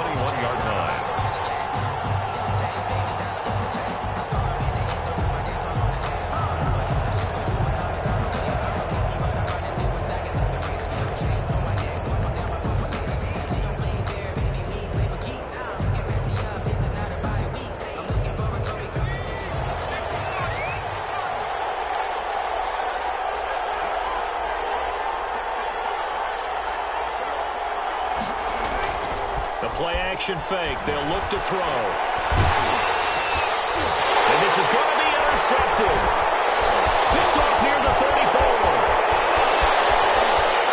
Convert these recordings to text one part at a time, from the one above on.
21-yard line. Play-action fake. They'll look to throw. And this is going to be intercepted. Picked up near the 34.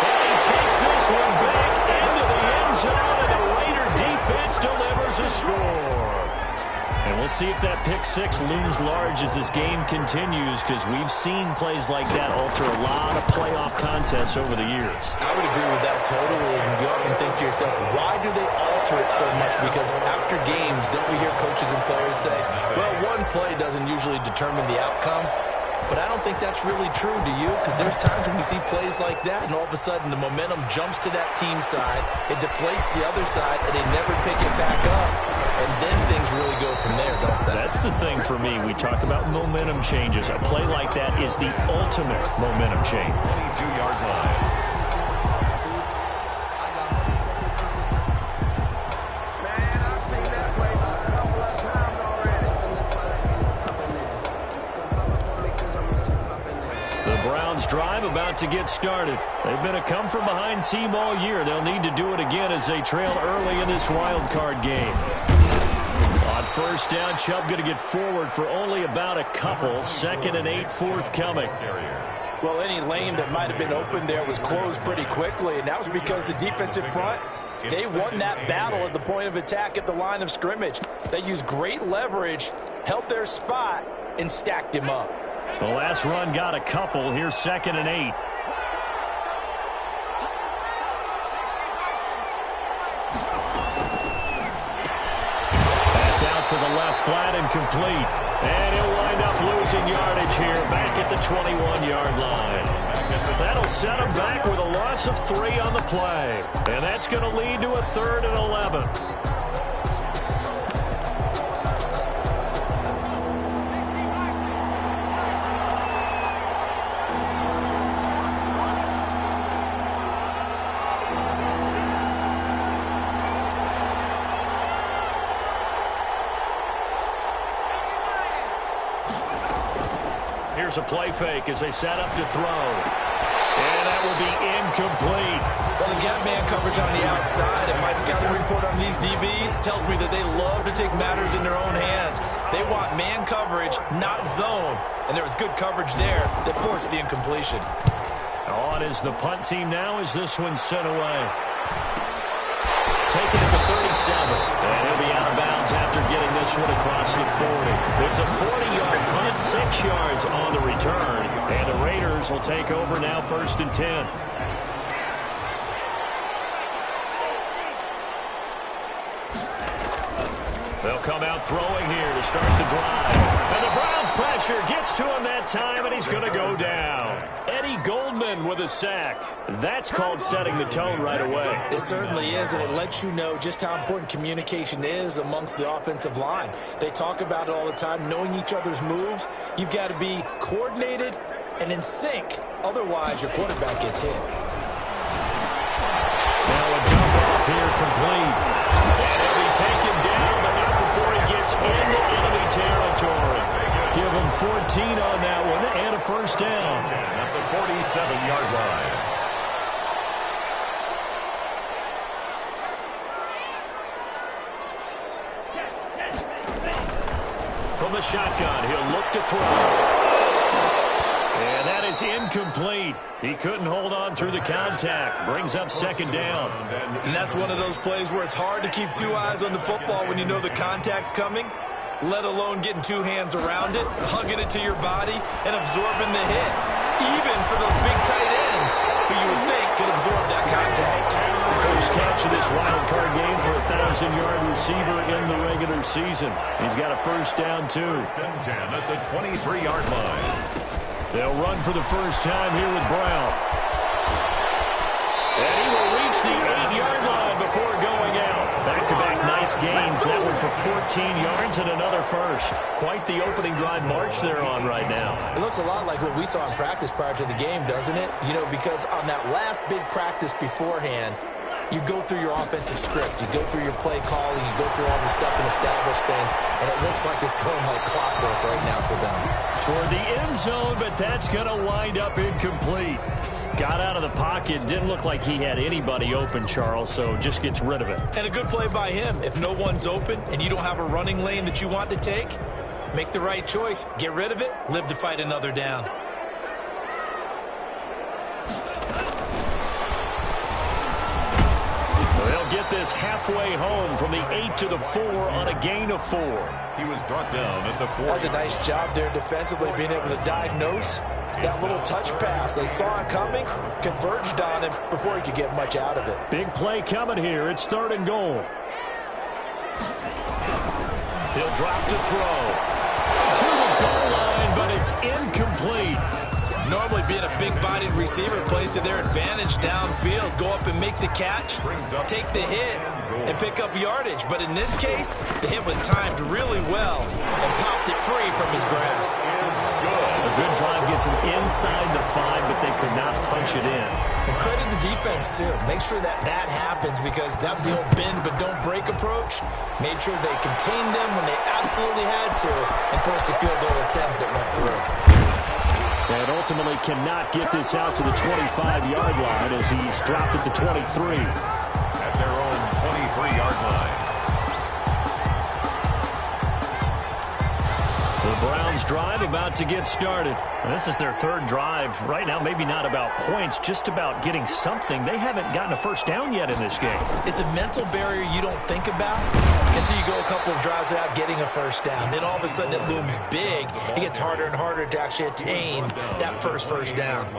And he takes this one back into the end zone, and the Raider defense delivers a score. And we'll see if that pick six looms large as this game continues, because we've seen plays like that alter a lot of playoff contests over the years. I would agree with that totally. And you often think to yourself, why do they alter it so much? Because after games, don't we hear coaches and players say, well, one play doesn't usually determine the outcome? But I don't think that's really true, do you? Because there's times when we see plays like that, and all of a sudden the momentum jumps to that team side, it deflates the other side, and they never pick it back up. And then things really go from there, don't they? That's the thing for me. We talk about momentum changes. A play like that is the ultimate momentum change. 22-yard line. Drive about to get started. They've been a come-from-behind team all year. They'll need to do it again as they trail early in this wild card game. On first down, Chubb going to get forward for only about a couple. 2nd and 8 forthcoming. Well, any lane that might have been open there was closed pretty quickly, and that was because the defensive front, they won that battle at the point of attack at the line of scrimmage. They used great leverage, held their spot, and stacked him up. The last run got a couple. Here's 2nd and 8. That's out to the left, flat and complete. And he'll wind up losing yardage here back at the 21-yard line. That'll set him back with a loss of 3 on the play. And that's going to lead to a 3rd and 11. Here's a play fake as they set up to throw. And that will be incomplete. Well, they got man coverage on the outside, and my scouting report on these DBs tells me that they love to take matters in their own hands. They want man coverage, not zone. And there was good coverage there that forced the incompletion. On is the punt team now as this one's sent away. Taken at the 37. And he'll be out of bounds after getting this one across the 40. It's a 40-yard punt, 6 yards on the return. And the Raiders will take over now 1st and 10. They'll come out throwing here to start the drive. And the Browns pressure gets to him that time, and he's going to go down. Eddie Goldman with a sack. That's called setting the tone right away. It certainly is, and it lets you know just how important communication is amongst the offensive line. They talk about it all the time, knowing each other's moves. You've got to be coordinated and in sync. Otherwise, your quarterback gets hit. Now a dump off here complete. And he'll be taken down, but not before he gets into enemy territory. Give him 14 on that one and a first down. At the 47-yard line. From the shotgun, he'll look to throw. And that is incomplete. He couldn't hold on through the contact. Brings up 2nd down. And that's one of those plays where it's hard to keep 2 eyes on the football when you know the contact's coming, let alone getting 2 hands around it, hugging it to your body, and absorbing the hit. Even for those big tight ends who you would think could absorb that contact. First catch of this wild card game for a 1,000-yard receiver in the regular season. He's got a first down, too. 10 at the 23-yard line. They'll run for the first time here with Brown. And he will reach the 8-yard line before going out. Back-to-back Nice gains. That one for 14 yards and another first. Quite the opening drive march they're on right now. It looks a lot like what we saw in practice prior to the game, doesn't it? You know, because on that last big practice beforehand, you go through your offensive script. You go through your play calling. You go through all the stuff and establish things. And it looks like it's going like clockwork right now for them. Toward the end zone, but that's going to wind up incomplete. Got out of the pocket. Didn't look like he had anybody open, Charles, so just gets rid of it. And a good play by him. If no one's open and you don't have a running lane that you want to take, make the right choice. Get rid of it. Live to fight another down. They'll get this halfway home from the 8 to the 4 on a gain of 4. He was brought down at the 4. That's a nice job there defensively, being able to diagnose that little touch pass. They saw it coming, converged on him before he could get much out of it. Big play coming here. It's 3rd and goal. He'll drop to throw. To the goal line, but it's incomplete. Normally being a big-bodied receiver plays to their advantage downfield. Go up and make the catch, take the hit, and pick up yardage. But in this case, the hit was timed really well and popped it free from his grasp. A good drive gets him inside the 5, but they could not punch it in. And credit the defense, too. Make sure that that happens because that was the old bend but don't break approach. Made sure they contained them when they absolutely had to and forced the field goal attempt that went through. And ultimately cannot get this out to the 25-yard line as he's dropped at the 23. At their own 23-yard line. The Browns drive about to get started. This is their 3rd drive. Right now, maybe not about points, just about getting something. They haven't gotten a first down yet in this game. It's a mental barrier you don't think about until you go a couple of drives without getting a first down. Then all of a sudden it looms big. It gets harder and harder to actually attain that first down.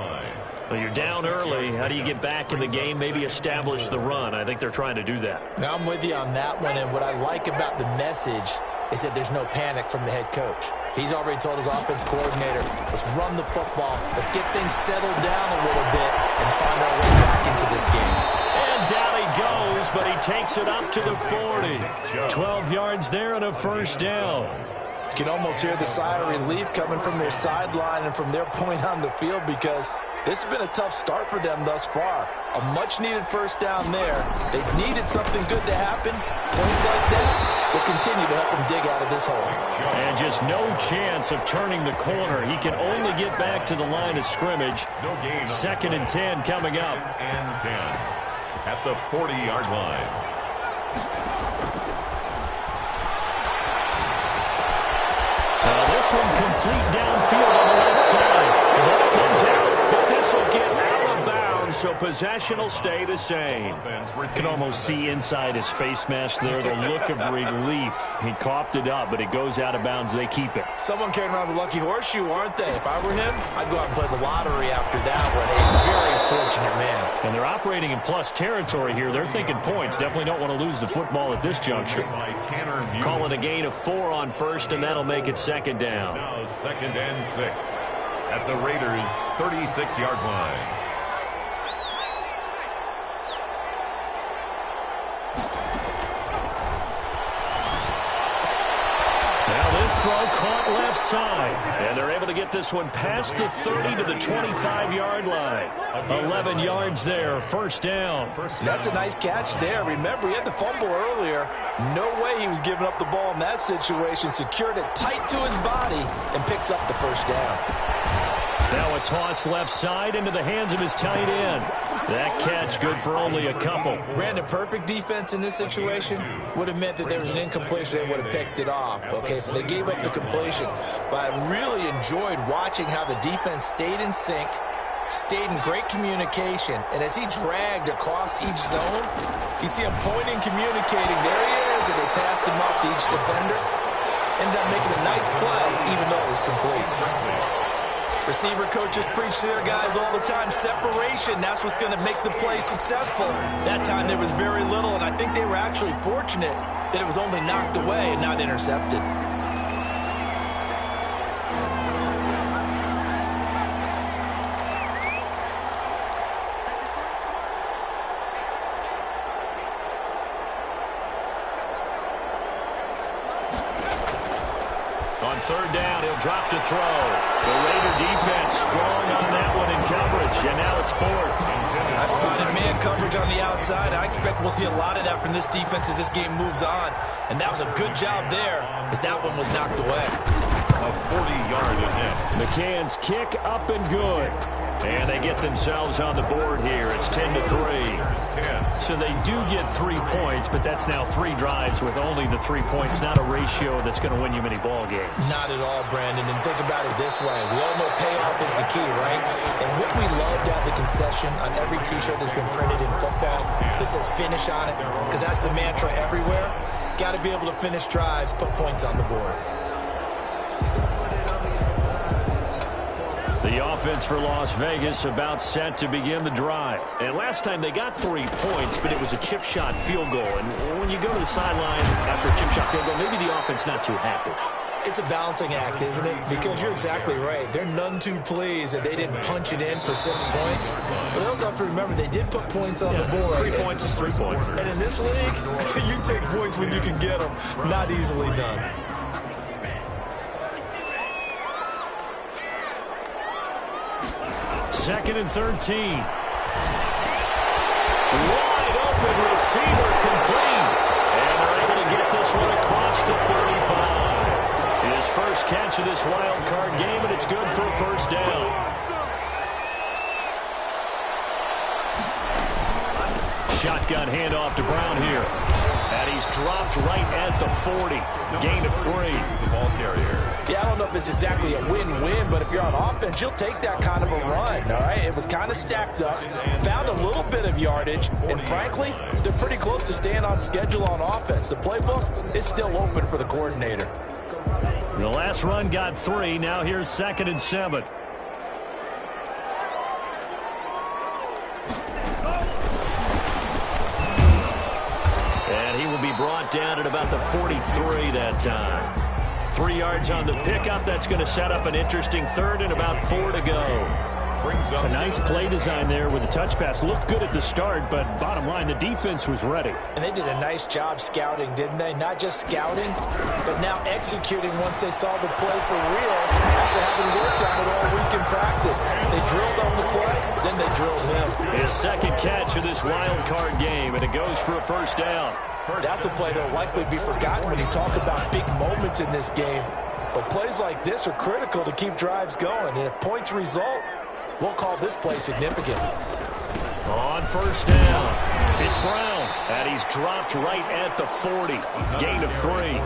Well, you're down early. How do you get back in the game? Maybe establish the run. I think they're trying to do that. Now, I'm with you on that one, and what I like about the message is that there's no panic from the head coach. He's already told his offense coordinator, let's run the football, let's get things settled down a little bit and find our way back into this game. And down he goes, but he takes it up to the 40. 12 yards there and a first down. You can almost hear the sigh of relief coming from their sideline and from their point on the field because this has been a tough start for them thus far. A much-needed first down there. They've needed something good to happen. Points like that will continue to help them dig out of this hole. And just no chance of turning the corner. He can only get back to the line of scrimmage. 2nd and 10 coming up. And 10 at the 40-yard line. This one complete downfield on the left side. The ball comes out, but this will get out of bounds, so possession will stay the same. You can almost see inside his face mask there the look of relief. He coughed it up, but it goes out of bounds. They keep it. Someone carrying around the lucky horseshoe, aren't they? If I were him, I'd go out and play the lottery after that one. A very fortunate man. And they're operating in plus territory here. They're thinking points. Definitely don't want to lose the football at this juncture. Call it a gain of 4 on first, and that'll make it 2nd down. Now 2nd and 6 at the Raiders' 36-yard line. Now this throw caught left side. And they're able to get this one past the 30 to the 25-yard line. 11 yards there, first down. That's a nice catch there. Remember, he had the fumble earlier. No way he was giving up the ball in that situation. Secured it tight to his body and picks up the first down. Now a toss left side into the hands of his tight end. That catch good for only a couple. Brandon, perfect defense in this situation would have meant that there was an incompletion. They would have picked it off. Okay, so they gave up the completion. But I really enjoyed watching how the defense stayed in sync, stayed in great communication. And as he dragged across each zone, you see him pointing, communicating. There he is, and they passed him up to each defender. Ended up making a nice play, even though it was complete. Receiver coaches preach to their guys all the time. Separation, that's what's going to make the play successful. That time there was very little, and I think they were actually fortunate that it was only knocked away and not intercepted. third down. He'll drop to throw. The Raider defense strong on that one in coverage, and now it's fourth. I spotted man coverage on the outside. I expect we'll see a lot of that from this defense as this game moves on. And that was a good job there as that one was knocked away. A 40-yard attempt. McCann's kick up and good. And they get themselves on the board here. It's 10-3. So they do get 3 points, but that's now 3 drives with only the 3 points. Not a ratio that's going to win you many ball games. Not at all, Brandon. And think about it this way. We all know payoff is the key, right? And what we love to have the concession on every T-shirt that's been printed in football. This says finish on it because that's the mantra everywhere. Got to be able to finish drives, put points on the board. The offense for Las Vegas about set to begin the drive. And last time they got 3 points, but it was a chip shot field goal. And when you go to the sideline after a chip shot field goal, maybe the offense not too happy. It's a balancing act, isn't it? Because you're exactly right. They're none too pleased that they didn't punch it in for 6 points. But they also have to remember they did put points on the board. 3 points is 3 points. And in this league, you take points when you can get them. Not easily done. Second and 13. Wide open receiver complete. And they're able to get this one across the 35. His first catch of this wild card game, and it's good for a first down. Shotgun handoff to Brown here. And he's dropped right at the 40. Gain of 3. The ball carrier. Yeah, I don't know if it's exactly a win-win, but if you're on offense, you'll take that kind of a run, all right? It was kind of stacked up, found a little bit of yardage, and frankly, they're pretty close to staying on schedule on offense. The playbook is still open for the coordinator. The last run got 3. Now here's 2nd and 7. And he will be brought down at about the 43 that time. 3 yards on the pickup. That's going to set up an interesting third and about 4 to go. A nice play design there with the touch pass. Looked good at the start, but bottom line, the defense was ready. And they did a nice job scouting, didn't they? Not just scouting, but now executing once they saw the play for real after having worked on it all week in practice. They drilled on the play, then they drilled him. His second catch of this wild card game, and it goes for a first down. That's a play that will likely be forgotten when you talk about big moments in this game. But plays like this are critical to keep drives going. And if points result, we'll call this play significant. On first down, it's Brown. And he's dropped right at the 40. Gain of 3.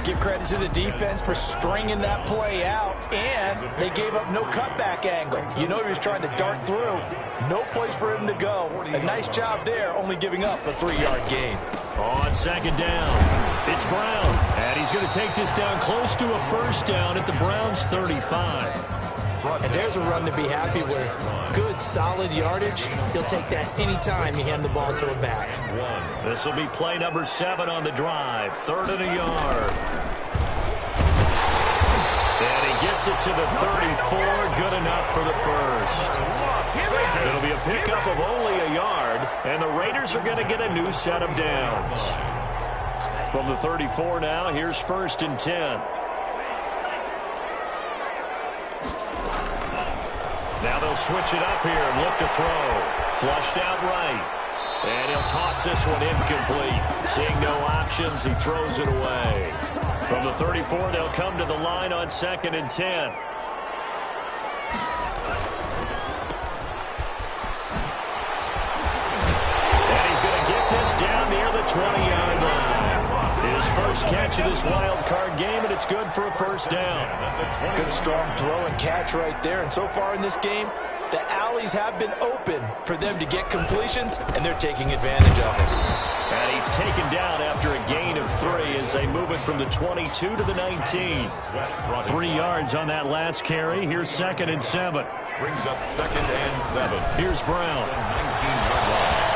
Give credit to the defense for stringing that play out, and they gave up no cutback angle. You know he was trying to dart through. No place for him to go. A nice job there, only giving up a 3-yard gain. On second down, it's Brown. And he's going to take this down close to a first down at the Browns' 35. And there's a run to be happy with. Good, solid yardage. He'll take that anytime you hand the ball to a back. This will be play number 7 on the drive. 3rd and a yard. And he gets it to the 34. Good enough for the first. It'll be a pickup of only a yard. And the Raiders are going to get a new set of downs. From the 34 now, here's 1st and 10. Now they'll switch it up here and look to throw. Flushed out right. And he'll toss this one incomplete. Seeing no options, he throws it away. From the 34, they'll come to the line on 2nd and 10. And he's going to get this down near the 20-yard line. His first catch of this wild card game, and it's good for a first down. Good strong throw and catch right there. And so far in this game, the alleys have been open for them to get completions, and they're taking advantage of it. And he's taken down after a gain of 3 as they move it from the 22 to the 19. 3 yards on that last carry. Here's 2nd and 7. Brings up 2nd and 7. Here's Brown. 19-yard line.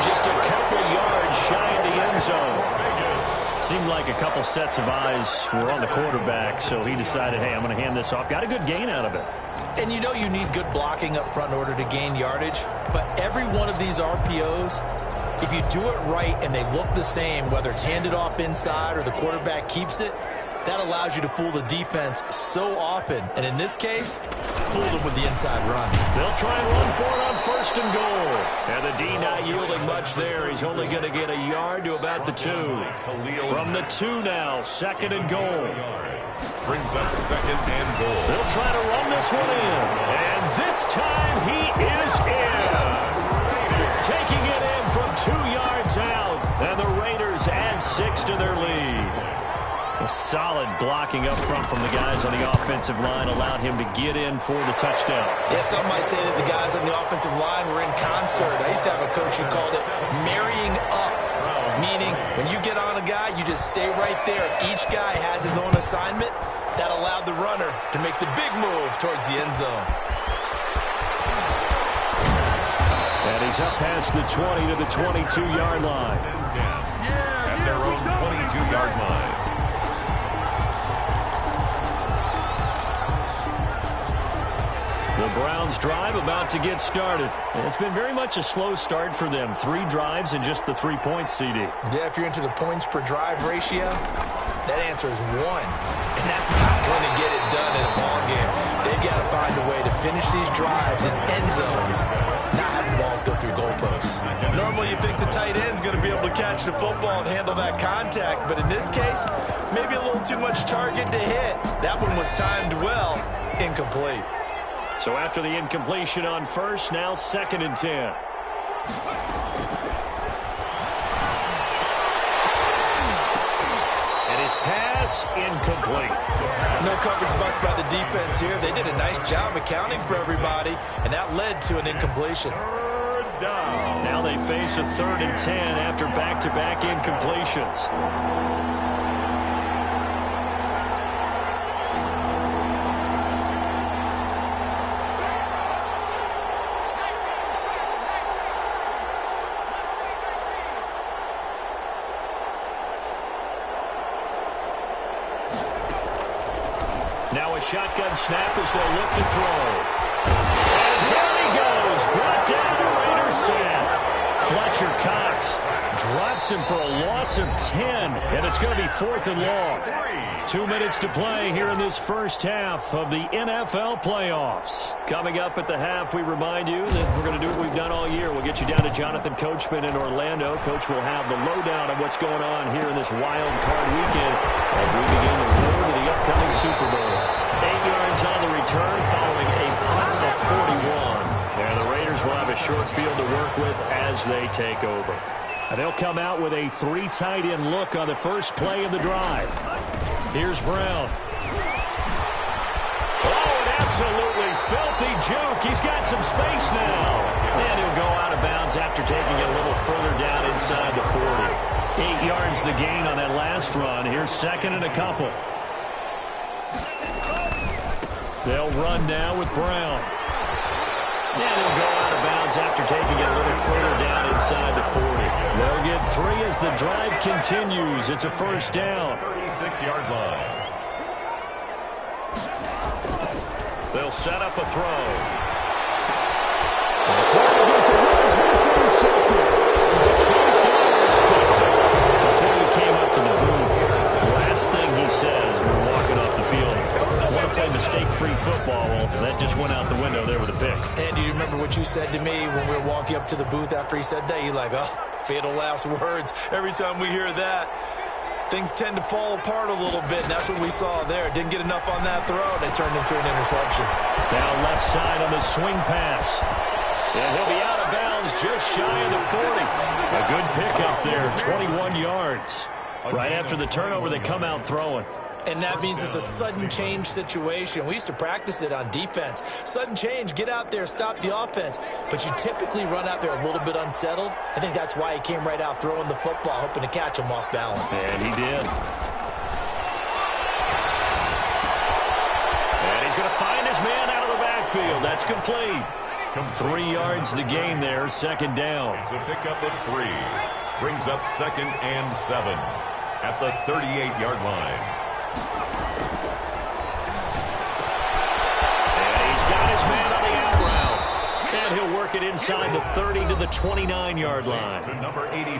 Just a couple yards shy of the end zone. Seemed like a couple sets of eyes were on the quarterback, so he decided, hey, I'm going to hand this off. Got a good gain out of it. And you know you need good blocking up front in order to gain yardage, but every one of these RPOs If you do it right and they look the same, whether it's handed off inside or the quarterback keeps it, that allows you to fool the defense so often. And in this case, fooled them with the inside run. They'll try and run for it on 1st and goal. And the D not yielding much there. He's only going to get a yard to about the 2. From the 2 now, 2nd and goal. Brings up 2nd and goal. They'll try to run this one in. And this time he is in. Taking it in from 2 yards out. And the Raiders add 6 to their lead. A solid blocking up front from the guys on the offensive line allowed him to get in for the touchdown. Yeah, some might say that the guys on the offensive line were in concert. I used to have a coach who called it marrying up, meaning when you get on a guy, you just stay right there. Each guy has his own assignment. That allowed the runner to make the big move towards the end zone. And he's up past the 20 to the 22-yard line. At their own 22-yard line. The Browns drive about to get started. And it's been very much a slow start for them. 3 drives and just the 3 points, CD. Yeah, if you're into the points per drive ratio, that answer is 1. And that's not going to get it done in a ball game. They've got to find a way to finish these drives in end zones, not have the balls go through goalposts. Normally you think the tight end's going to be able to catch the football and handle that contact, but in this case, maybe a little too much target to hit. That one was timed well, incomplete. So after the incompletion on 1st, now 2nd and 10. And his pass incomplete. No coverage bust by the defense here. They did a nice job accounting for everybody, and that led to an incompletion. Now they face a 3rd and 10 after back-to-back incompletions. Now a shotgun snap as they'll look to throw. And down he goes. Brought down the Raiders set. Fletcher Cox drops him for a loss of 10. And it's going to be 4th and long. 2 minutes to play here in this first half of the NFL playoffs. Coming up at the half, we remind you that we're going to do what we've done all year. We'll get you down to Jonathan Coachman in Orlando. Coach will have the lowdown of what's going on here in this wild card weekend as we begin the road to the upcoming Super Bowl. 8 yards on the return following a punt of 41. And the Raiders will have a short field to work with as they take over. And they'll come out with a 3 tight end look on the first play of the drive. Here's Brown. Oh, an absolutely filthy juke. He's got some space now. And he'll go out of bounds after taking it a little further down inside the 40. 8 yards the gain on that last run. Here's 2nd and a couple. They'll run now with Brown. And he'll go out of bounds after taking it a little further down inside the 40. They'll get 3 as the drive continues. It's a 1st down. 36-yard line. They'll set up a throw. And trying to get to Rose, but it's intercepted. Trey Flowers picks it before he came up to the booth. The last thing he says, we're walking off the field. I want to play mistake-free football. Well, that just went out the window there with a pick. And do you remember what you said to me when we were walking up to the booth after he said that? You're like, oh, fatal last words. Every time we hear that, things tend to fall apart a little bit, and that's what we saw there. Didn't get enough on that throw, and it turned into an interception. Now left side on the swing pass. And he'll be out of bounds just shy of the 40. A good pickup there, 21 yards. Right after the turnover, they come out throwing. And that means it's a sudden change situation. We used to practice it on defense. Sudden change, get out there, stop the offense. But you typically run out there a little bit unsettled. I think that's why he came right out throwing the football, hoping to catch him off balance. And he did. And he's going to find his man out of the backfield. That's complete. 3 yards the gain there, 2nd down. It's a pickup of 3. Brings up 2nd and 7 at the 38-yard line. And he's got his man on the out route. And he'll work it inside the 30 to the 29-yard line.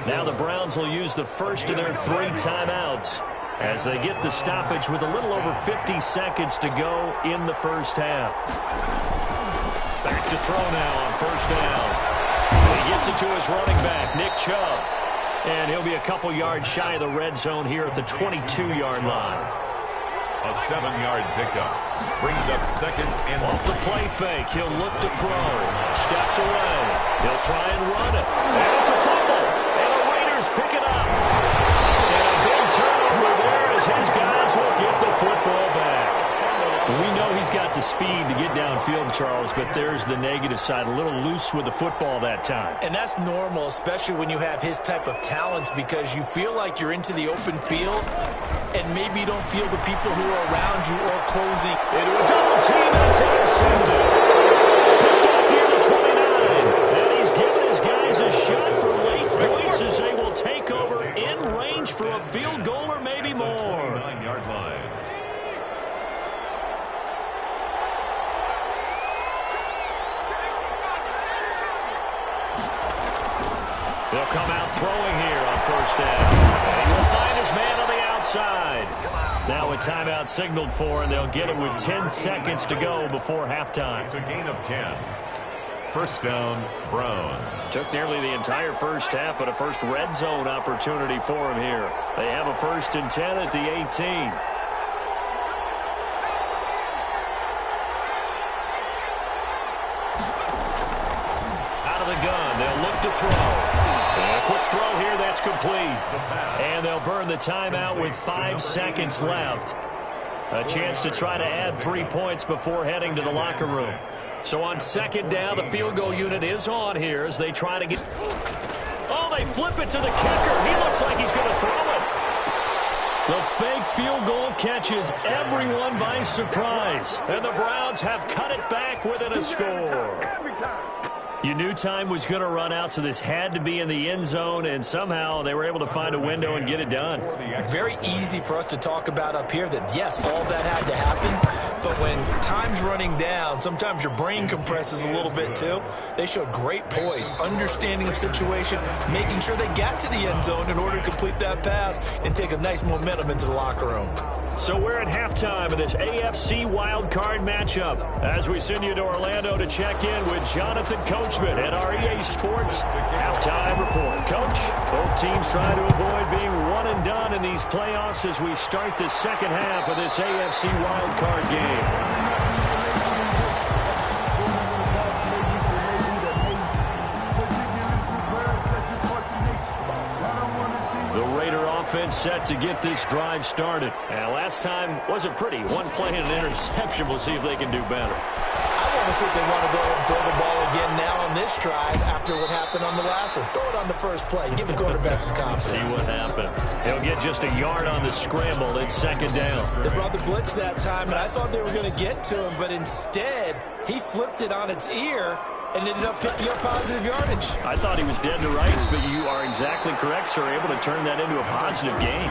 Now the Browns will use the first of their 3 timeouts as they get the stoppage with a little over 50 seconds to go in the first half. Back to throw now on first down. He gets it to his running back, Nick Chubb. And he'll be a couple yards shy of the red zone here at the 22-yard line. A 7-yard pickup brings up second and off the play fake. He'll look to throw. Steps away. He'll try and run it. And it's a fumble. And the Raiders pick it up. And a big turnover there as his guys will get the football back. We know he's got the speed to get downfield, Charles, but there's the negative side. A little loose with the football that time. And that's normal, especially when you have his type of talents, because you feel like you're into the open field and maybe you don't feel the people who are around you or closing. Into a double team, that's intercepted. Picked up here to 29. And he's given his guys a shot for late points as they will take over in range for a field goal or maybe more. 9-yard line. They'll come out throwing here on first down. And he will find his man on the outside. Now a timeout signaled for, and they'll get it with 10 seconds to go before halftime. It's a gain of 10. First down, Brown. Took nearly the entire first half, but a first red zone opportunity for him here. They have a 1st and 10 at the 18. Out of the gun, they'll look to throw. And a quick throw here, that's complete. And they'll burn the timeout with 5 seconds left. A chance to try to add 3 points before heading to the locker room. So on second down, the field goal unit is on here as they try to get... Oh, they flip it to the kicker. He looks like he's going to throw it. The fake field goal catches everyone by surprise. And the Browns have cut it back within a score. You knew time was going to run out, so this had to be in the end zone, and somehow they were able to find a window and get it done. Very easy for us to talk about up here that, yes, all that had to happen, but when time's running down, sometimes your brain compresses a little bit too. They showed great poise, understanding of situation, making sure they got to the end zone in order to complete that pass and take a nice momentum into the locker room. So we're at halftime of this AFC wildcard matchup as we send you to Orlando to check in with Jonathan Coachman at our EA Sports Halftime Report. Coach, both teams trying to avoid being one and done in these playoffs as we start the second half of this AFC wildcard game. Offense set to get this drive started. And last time wasn't pretty. One play and an interception. We'll see if they can do better. I want to see if they want to go ahead and throw the ball again now on this drive after what happened on the last one. Throw it on the first play. Give the quarterback some confidence. See what happens. He'll get just a yard on the scramble. It's second down. They brought the blitz that time, and I thought they were going to get to him, but instead he flipped it on its ear and ended up picking up positive yardage. I thought he was dead to rights, but you are exactly correct, sir. Able to turn that into a positive gain.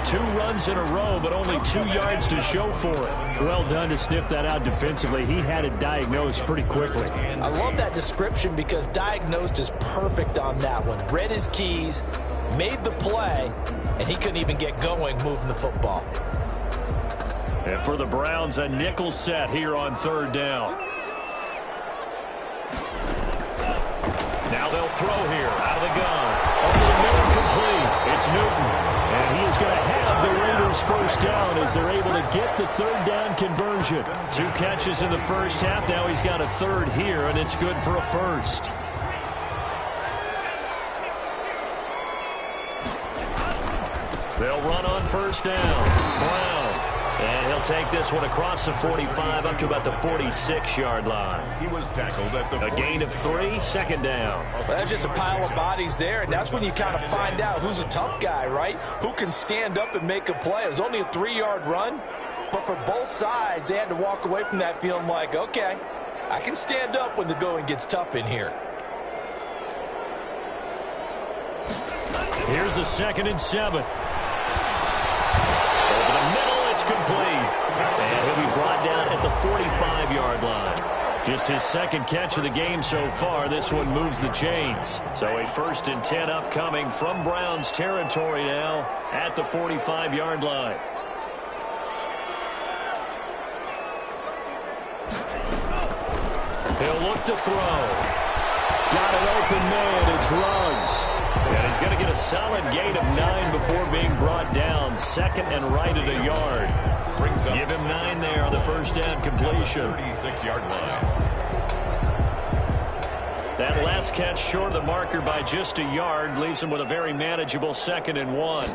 2 runs in a row, but only 2 yards to show for it. Well done to sniff that out defensively. He had it diagnosed pretty quickly. I love that description because diagnosed is perfect on that one. Read his keys, made the play, and he couldn't even get going moving the football. And for the Browns, a nickel set here on third down. Now they'll throw here out of the gun. Over the middle, complete. It's Newton. And he is going to have the Raiders first down as they're able to get the third down conversion. 2 catches in the first half. Now he's got a third here, and it's good for a first. They'll run on first down. Brown. And he'll take this one across the 45 up to about the 46-yard line. He was tackled at the a gain of 3, second down. Well, that's just a pile of bodies there, and that's when you kind of find out who's a tough guy, right? Who can stand up and make a play. It was only a 3-yard run, but for both sides, they had to walk away from that feeling like, okay, I can stand up when the going gets tough in here. Here's a 2nd and 7. Over the middle, it's complete. And he'll be brought down at the 45-yard line. Just his second catch of the game so far. This one moves the chains. So a 1st and 10 upcoming from Browns territory now at the 45-yard line. He'll look to throw. Got an open man. It's Ruggs. And he's going to get a solid gain of 9 before being brought down. 2nd and right at a yard. Give him 9 there on the first down completion. 36-yard line. That last catch short of the marker by just a yard leaves him with a very manageable 2nd and 1.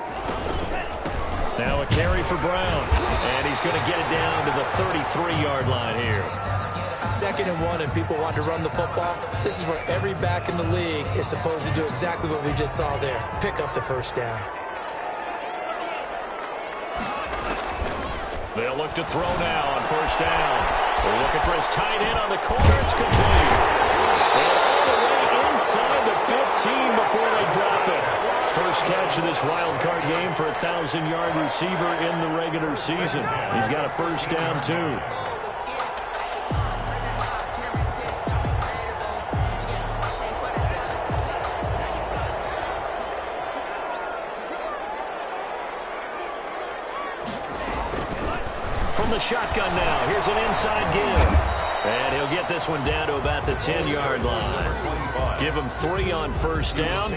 Now a carry for Brown. And he's going to get it down to the 33-yard line here. 2nd and 1 and people want to run the football. This is where every back in the league is supposed to do exactly what we just saw there. Pick up the first down. They'll look to throw now on first down. They're looking for his tight end on the corner. It's complete. And all the way inside the 15 before they drop it. First catch of this wild card game for a 1,000-yard receiver in the regular season. He's got a first down, too. From the shotgun now. Here's an inside give. And he'll get this one down to about the 10-yard line. Give him 3 on first down.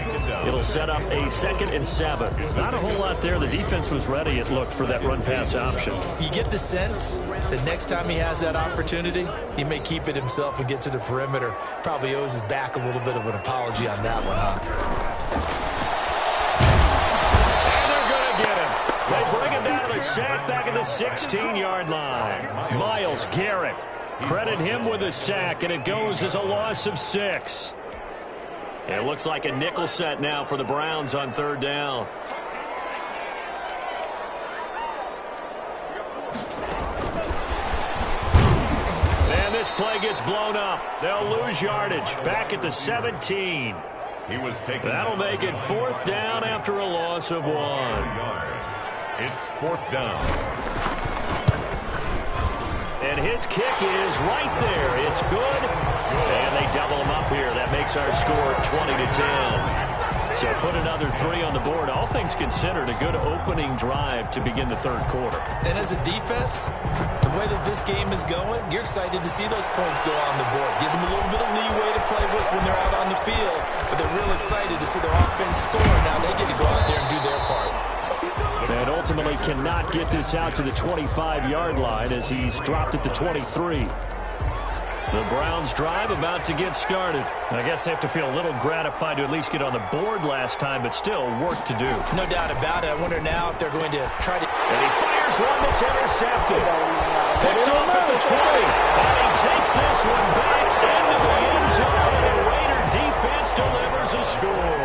It'll set up a 2nd and 7. Not a whole lot there. The defense was ready, it looked, for that run-pass option. You get the sense that next time he has that opportunity, he may keep it himself and get to the perimeter. Probably owes his back a little bit of an apology on that one, huh? They bring him down to the sack back at the 16-yard line. Myles Garrett. Credit him with a sack, and it goes as a loss of 6. It looks like a nickel set now for the Browns on 3rd down. And this play gets blown up. They'll lose yardage back at the 17. He was taken. That'll make it 4th down after a loss of 1. It's 4th down. And his kick is right there. It's good. And they double him up here. That makes our score 20-10. So put another 3 on the board. All things considered, a good opening drive to begin the 3rd quarter. And as a defense, the way that this game is going, you're excited to see those points go on the board. Gives them a little bit of leeway to play with when they're out on the field. But they're real excited to see their offense score. Now they get to go out there and do their part. And ultimately cannot get this out to the 25-yard line as he's dropped at the 23. The Browns drive about to get started. I guess they have to feel a little gratified to at least get on the board last time, but still work to do. No doubt about it. I wonder now if they're going to try to... And he fires one that's intercepted. Picked off at the 20. And he takes this one back into the end zone, and the Raider defense delivers a score.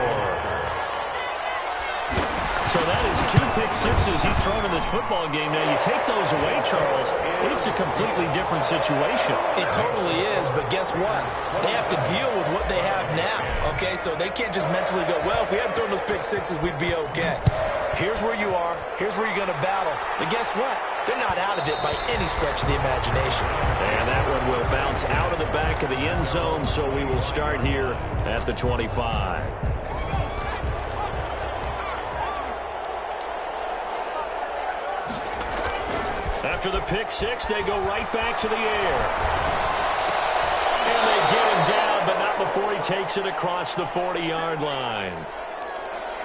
So that is 2 pick sixes he's thrown in this football game. Now, you take those away, Charles, it's a completely different situation. It totally is, but guess what? They have to deal with what they have now, okay? So they can't just mentally go, well, if we hadn't thrown those pick sixes, we'd be okay. Here's where you are. Here's where you're going to battle. But guess what? They're not out of it by any stretch of the imagination. And that one will bounce out of the back of the end zone, so we will start here at the 25. After the pick six, they go right back to the air. And they get him down, but not before he takes it across the 40-yard line.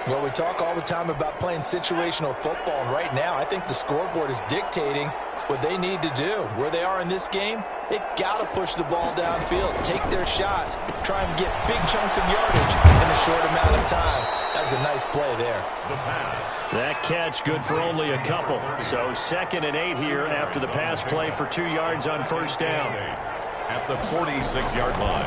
Well, we talk all the time about playing situational football, and right now I think the scoreboard is dictating what they need to do. Where they are in this game, they've got to push the ball downfield, take their shots, try and get big chunks of yardage in a short amount of time. That was a nice play there. The pass. That catch good for only a couple. So 2nd and 8 here after the pass play for 2 yards on first down. At the 46-yard line.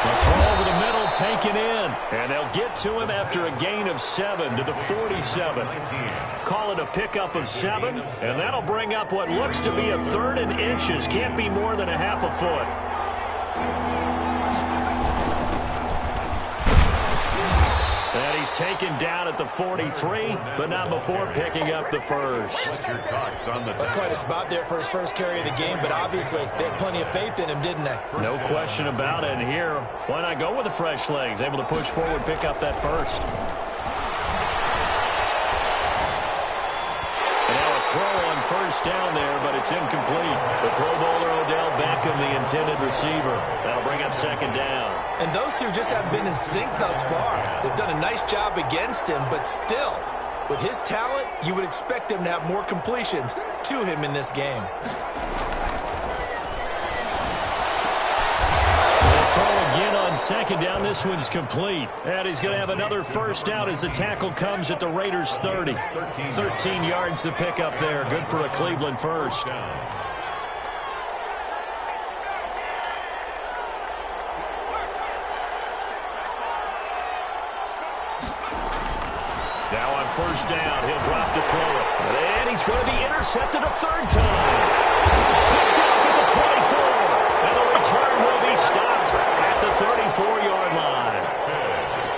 The throw over the middle taken in. And they'll get to him after a gain of 7 to the 47. Call it a pickup of 7. And that'll bring up what looks to be a 3rd and inches. Can't be more than a half a foot. And he He's taken down at the 43, but not before picking up the first. That's quite a spot there for his first carry of the game, but obviously they had plenty of faith in him, didn't they? No question about it. And here, why not go with the fresh legs? Able to push forward, pick up that first. Throw on first down there, but it's incomplete. The Pro Bowler Odell Beckham, the intended receiver. That'll bring up second down. And those two just haven't been in sync thus far. They've done a nice job against him, but still, with his talent, you would expect them to have more completions to him in this game. Second down, this one's complete. And he's going to have another first down as the tackle comes at the Raiders' 30. 13 yards to pick up there. Good for a Cleveland first. Now on first down, he'll drop to throw it. And he's going to be intercepted a third time. Picked off at the 24. And the return will be stopped at the 34-yard line.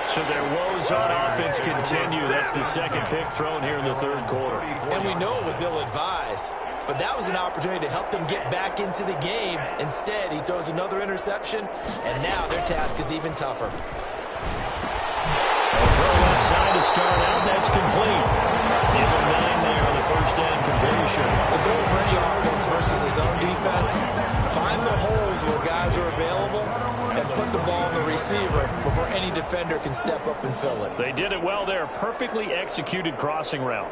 So their woes on offense continue. That's the second pick thrown here in the third quarter. And we know it was ill-advised, but that was an opportunity to help them get back into the game. Instead, he throws another interception, and now their task is even tougher. A throw left side to start out. That's complete. Give him 9 there on the first down completion. The goal for any offense versus his own defense, find the holes where guys are available and put the ball on the receiver before any defender can step up and fill it. They did it well there. Perfectly executed crossing route.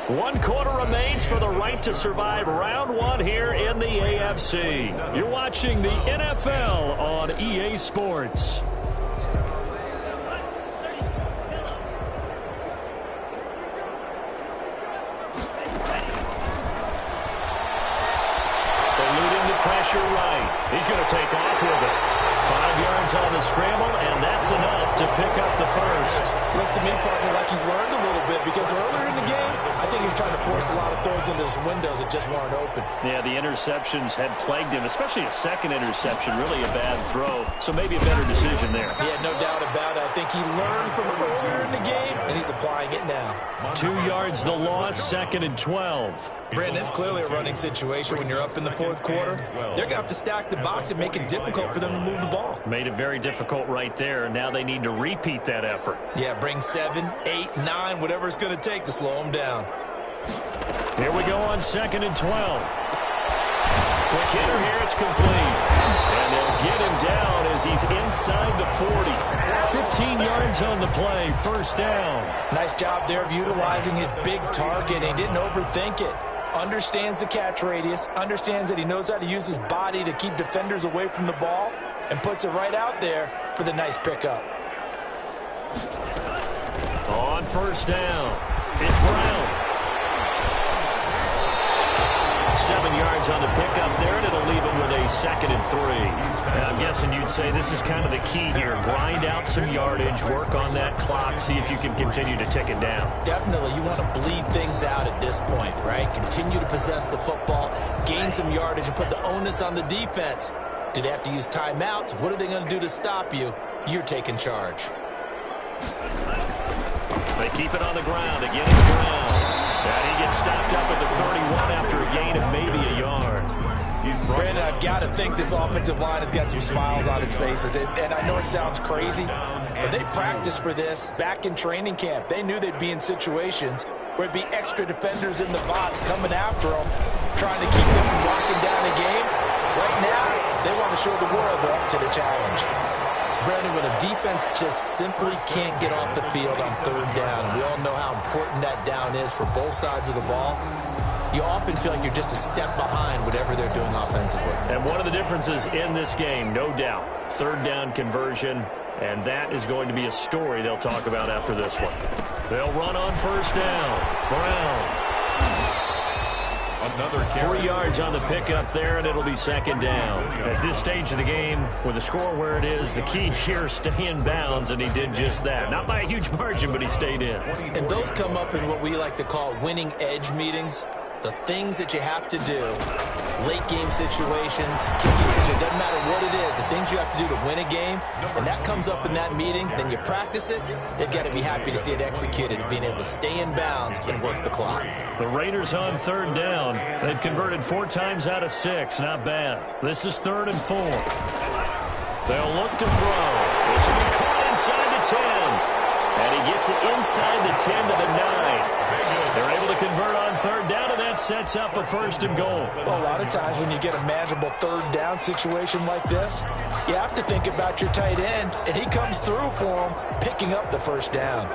1 quarter remains for the right to survive round 1 here in the AFC. You're watching the NFL on EA Sports. Pressure right. He's going to take off with it. 5 yards on the scramble, and that's enough to pick up the first. Looks to me, partner, like he's learned a little bit, because earlier in the game, I think he was trying to force a lot of throws into his windows that just weren't open. Yeah, the interceptions had plagued him, especially a second interception, really a bad throw. So maybe a better decision there. Yeah, no doubt about it. I think he learned from earlier in the game, and he's applying it now. 2 yards the loss, 2nd and 12. Brandon, it's clearly a running situation when you're up in the fourth quarter. They're going to have to stack the box and make it difficult for them to move the ball. Made it very difficult right there. Now they need to repeat that effort. Yeah, bring 7, 8, 9, whatever it's going to take to slow them down. Here we go on 2nd and 12. Quick hitter here, it's complete. And they'll get him down as he's inside the 40. 15 yards on the play, first down. Nice job there of utilizing his big target. He didn't overthink it. Understands the catch radius, understands that he knows how to use his body to keep defenders away from the ball, and puts it right out there for the nice pickup. On first down, it's Brown. 7 yards on the pickup there, and it'll leave him with a 2nd and 3. And I'm guessing you'd say this is kind of the key here. Grind out some yardage, work on that clock, see if you can continue to tick it down. Definitely. You want to bleed things out at this point, right? Continue to possess the football, gain some yardage, and put the onus on the defense. Do they have to use timeouts? What are they going to do to stop you? You're taking charge. They keep it on the ground. Again, it's Brown. And he gets stopped up at the 31 after a gain of maybe a yard. Brandon, I've got to think this offensive line has got some smiles on its faces. And I know it sounds crazy, but they practiced for this back in training camp. They knew they'd be in situations where it'd be extra defenders in the box coming after them, trying to keep them from locking down a game. Right now, they want to show the world they're up to the challenge. Brandon, when a defense just simply can't get off the field on third down, and we all know how important that down is for both sides of the ball, you often feel like you're just a step behind whatever they're doing offensively. And one of the differences in this game, no doubt, third down conversion, and that is going to be a story they'll talk about after this one. They'll run on first down. Brown. 3 yards on the pickup there, and it'll be 2nd down. At this stage of the game, with the score where it is, the key here, stay in bounds, and he did just that. Not by a huge margin, but he stayed in. And those come up in what we like to call winning edge meetings. the things that you have to do, late game situations, kicking situations, doesn't matter what it is, the things you have to do to win a game, and that comes up in that meeting, then you practice it, they've got to be happy to see it executed, being able to stay in bounds and work the clock. The Raiders on third down. They've converted 4 times out of 6. Not bad. This is 3rd and 4. They'll look to throw. This will be caught inside the 10. And he gets it inside the 10 to the 9. They're able to convert on third down, and that sets up a 1st and goal. Well, a lot of times when you get a manageable third down situation like this, you have to think about your tight end, and he comes through for him, picking up the 1st down.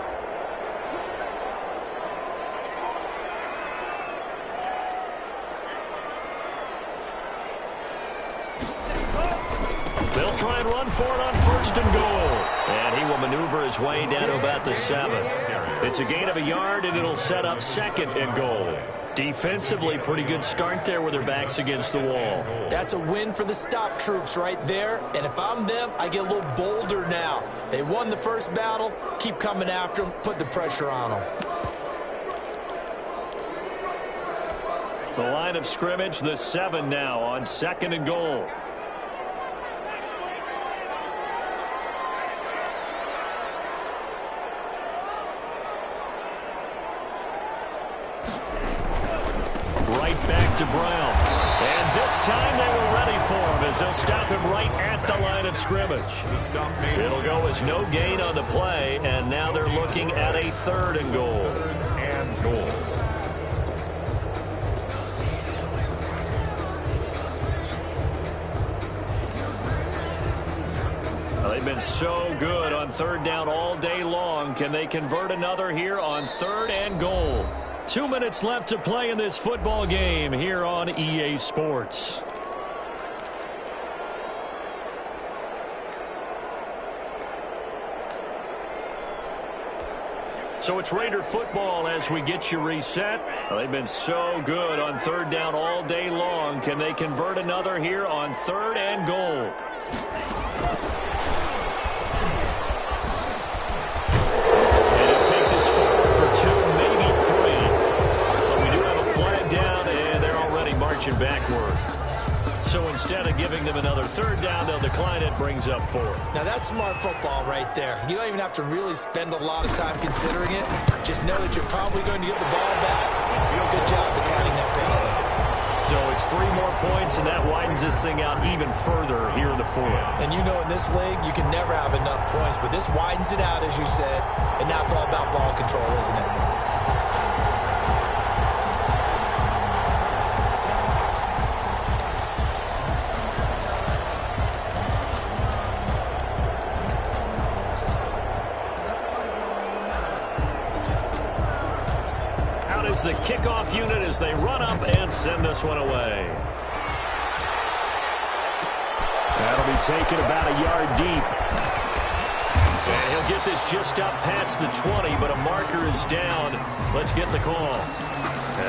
They'll try and run for it on 1st and goal. And he will maneuver his way down to about the 7. It's a gain of a yard, and it'll set up 2nd and goal. Defensively, pretty good start there with their backs against the wall. That's a win for the stop troops right there. And if I'm them, I get a little bolder now. They won the first battle. Keep coming after them. Put the pressure on them. The line of scrimmage, the 7 now on 2nd and goal. Back to Brown. And this time they were ready for him as they'll stop him right at the line of scrimmage. It'll go as no gain on the play, and now they're looking at a 3rd and goal. They've been so good on 3rd down all day long. Can they convert another here on 3rd and goal? 2 minutes left to play in this football game here on EA Sports. So it's Raider football as we get you reset. They've been so good on 3rd down all day long. Can they convert another here on 3rd and goal? Backward. So instead of giving them another 3rd down, they'll decline it, brings up 4. Now that's smart football right there. You don't even have to really spend a lot of time considering it. Just know that you're probably going to get the ball back. Good job declining that penalty. So it's 3 more points, and that widens this thing out even further here in the 4th. And you know in this league, you can never have enough points, but this widens it out, as you said, and now it's all about ball control, isn't it? The kickoff unit as they run up and send this one away. That'll be taken about a yard deep. And he'll get this just up past the 20, but a marker is down. Let's get the call.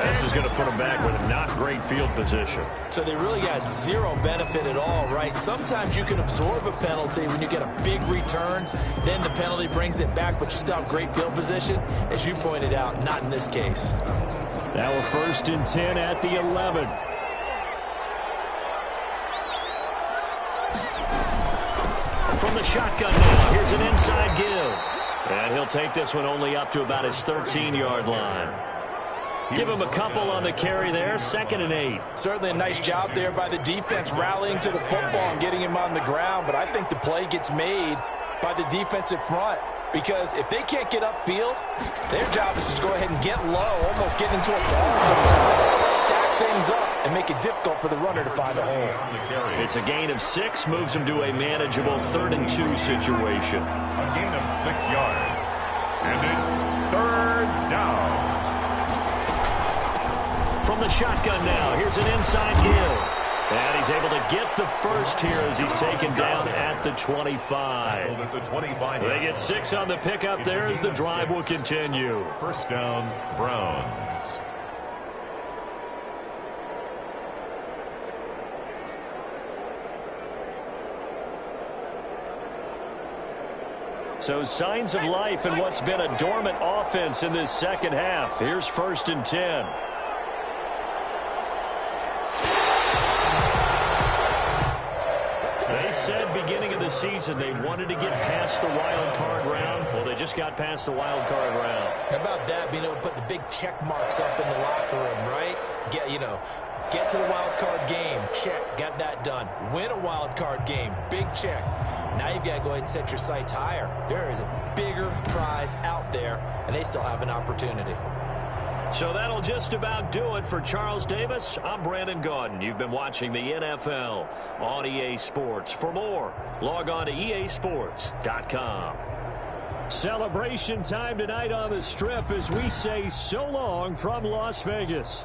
This is going to put them back with a not great field position. So they really got zero benefit at all, right? Sometimes you can absorb a penalty when you get a big return. Then the penalty brings it back, but you still have great field position. As you pointed out, not in this case. Now a 1st and 10 at the 11. From the shotgun now, here's an inside give. And he'll take this one only up to about his 13-yard line. Give him a couple on the carry there, 2nd and 8. Certainly a nice job there by the defense rallying to the football and getting him on the ground, but I think the play gets made by the defensive front because if they can't get upfield, their job is to go ahead and get low, almost get into a ball sometimes, stack things up, and make it difficult for the runner to find a hole. It's a gain of 6, moves him to a manageable 3rd and 2 situation. A gain of 6 yards, and it's 3rd down. From the shotgun now, here's an inside give. And he's able to get the first here as he's taken down at the 25. They get 6 on the pickup there as the drive will continue. 1st down, Browns. So signs of life in what's been a dormant offense in this second half. Here's 1st and 10. They said beginning of the season they wanted to get past the wild card round. Well, they just got past the wild card round. How about that, being able to put the big check marks up in the locker room, right? Get to the wild card game, check, got that done. Win a wild card game, big check. Now you've got to go ahead and set your sights higher. There is a bigger prize out there, and they still have an opportunity. So that'll just about do it for Charles Davis. I'm Brandon Gaudin. You've been watching the NFL on EA Sports. For more, log on to easports.com. Celebration time tonight on the Strip as we say so long from Las Vegas.